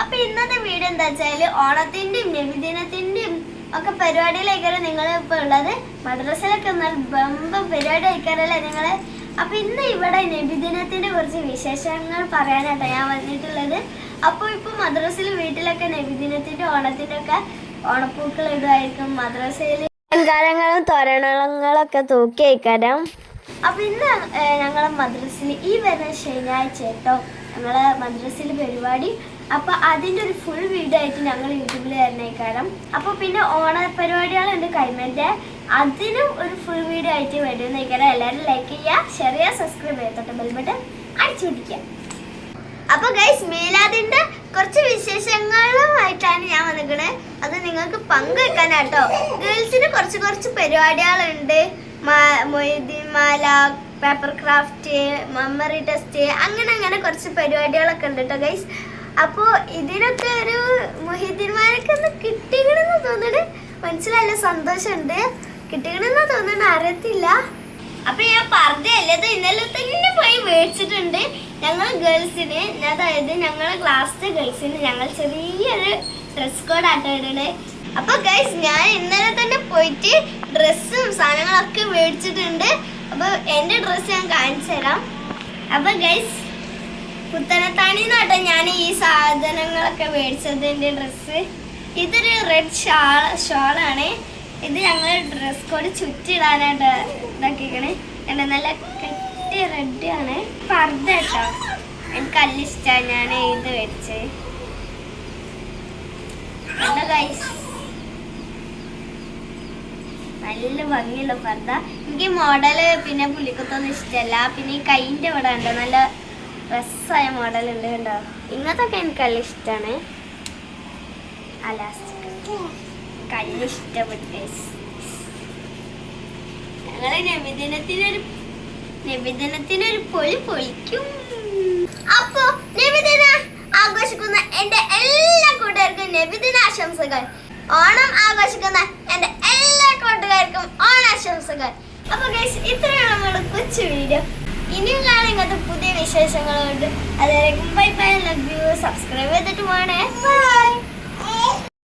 അപ്പൊ ഇന്നത്തെ വീഡിയോ എന്താ വെച്ചാല് ഓണത്തിന്റെയും നബിദിനത്തിന്റെയും ഒക്കെ പരിപാടിയിലേക്കാണ് നിങ്ങൾ ഇപ്പൊ ഉള്ളത്. മദ്രസയിലൊക്കെ ബമ്പം പരിപാടി കഴിക്കാറല്ലേ നിങ്ങള്. അപ്പൊ ഇന്ന് ഇവിടെ നബിദിനത്തിന്റെ കുറച്ച് വിശേഷങ്ങൾ പറയാനാട്ടോ ഞാൻ വന്നിട്ടുള്ളത്. അപ്പൊ ഇപ്പൊ മദ്രസയിൽ വീട്ടിലൊക്കെ നബിദിനത്തിന്റെ ഓണത്തിന്റെ ഒക്കെ ഓണപ്പൂക്കൾ ഇടുമായിരിക്കും. മദ്രസയിൽ അലങ്കാരങ്ങളും തോരണങ്ങളൊക്കെ തൂക്കി വയ്ക്കാനും. അപ്പൊ ഇന്ന് ഞങ്ങളെ മദ്രസയിൽ ഈ വരുന്ന ശനിയാഴ്ച കേട്ടോ ഞങ്ങളെ മദ്രസയിൽ പരിപാടി. അപ്പൊ അതിന്റെ ഒരു ഫുൾ വീഡിയോ ആയിട്ട് ഞങ്ങൾ യൂട്യൂബിൽ വരുന്നേക്കാരം. അപ്പൊ പിന്നെ ഓണ പരിപാടികളുണ്ട് കൈമന്റെ, അതിനും ഒരു ഫുൾ വീഡിയോ ആയിട്ട് വരുന്നേക്കാരം. എല്ലാവരും ലൈക്ക് ചെയ്യുക, ഷെയർ ചെയ്യുക, സബ്സ്ക്രൈബ് ചെയ്യുക, തൊട്ട് ബെൽ ബട്ടൺ അടിച്ചു പിടിക്കുക. അപ്പൊ ഗൈസ് മീലാദിന്റെ കുറച്ച് വിശേഷങ്ങളുമായിട്ടാണ് ഞാൻ വന്നിരിക്കണേ. അത് നിങ്ങൾക്ക് പങ്കുവെക്കാനാട്ടോ. ഗേൾസിന് കുറച്ച് പരിപാടികളുണ്ട്. മൊയ്തീൻമാല, പേപ്പർ ക്രാഫ്റ്റ്, മെമ്മറി ടെസ്റ്റ്, അങ്ങനെ കുറച്ച് പരിപാടികളൊക്കെ ഉണ്ട് കേട്ടോ ഗൈസ്. അപ്പോൾ ഇതിനൊക്കെ ഒരു മൊയ്തീൻമാലൊക്കെ ഒന്ന് കിട്ടിക്കണമെന്ന് തോന്നുന്നു. മനസ്സിലായില്ല, സന്തോഷമുണ്ട്. കിട്ടിക്കണമെന്ന് തോന്നുന്നു, അറിയത്തില്ല. അപ്പൊ ഞാൻ പറഞ്ഞല്ലേ, ഇത് ഇന്നലെ തന്നെ പോയി മേടിച്ചിട്ടുണ്ട്. ഞങ്ങൾ ഗേൾസിന്, അതായത് ഞങ്ങളെ ക്ലാസ്സിലെ ഗേൾസിന് ഞങ്ങൾ ചെറിയൊരു ഡ്രസ് കോഡ് ആട്ടോ ഇടണേ. അപ്പൊ ഗൈസ് ഞാൻ ഇന്നലെ തന്നെ പോയിട്ട് ഡ്രസ്സും സാധനങ്ങളൊക്കെ മേടിച്ചിട്ടുണ്ട്. അപ്പൊ എന്റെ ഡ്രസ്സ് ഞാൻ കാണിച്ചു തരാം. അപ്പൊ ഗൈസ് പുത്തനത്താണിന്നാട്ടോ ഞാൻ ഈ സാധനങ്ങളൊക്കെ മേടിച്ചത്. എന്റെ ഡ്രസ്സ് ഇതൊരു റെഡ് ഷോളാണ്. ഇത് ഞങ്ങൾ ഡ്രസ് കോഡ് ചുറ്റിടാനായിട്ട് ഇതാക്കിക്കണേ. എൻ്റെ നല്ല കെട്ടി റെഡ് ആണ്. പർദ്ദ കേട്ടോ എനിക്ക് നല്ല ഇഷ്ടമാണ്. ഞാൻ ഇത് മേടിച്ചത് ഗൈസ്, നല്ല ഭംഗിയുള്ള പർദ്ദ. എനിക്ക് മോഡല് പിന്നെ പുള്ളിക്കുത്തൊന്നും ഇഷ്ടമല്ല. പിന്നെ ഈ കൈൻ്റെ ഇവിടെ ഉണ്ട്, നല്ല രസമായ മോഡലുണ്ട് കേട്ടോ. ഇങ്ങനത്തൊക്കെ എനിക്ക് നല്ല ഇഷ്ടമാണ്. കല്ല് ഇഷ്ടപ്പെട്ടു. ഞങ്ങള് നബിദിനത്തിനൊരു പൊളി പൊളിക്കും. അപ്പൊ നബിദിന ആഘോഷിക്കുന്ന എന്റെ എല്ലാ കൂട്ടുകാർക്കും നബിദിന ആശംസകൾ. ഓണം ആഘോഷിക്കുന്ന എന്റെ എല്ലാ കൂട്ടുകാർക്കും ഓണാശംസകൾ. അപ്പൊ ഗൈസ് ഇത്രയാണ് നമ്മുടെ കൊച്ചു വീഡിയോ. ഇനിയും കാണാൻ ഇങ്ങനത്തെ പുതിയ വിശേഷങ്ങളുണ്ട്. അതുവരെയും bye bye, love you. Subscribe ചെയ്തിട്ട് പോണേ. ബൈ.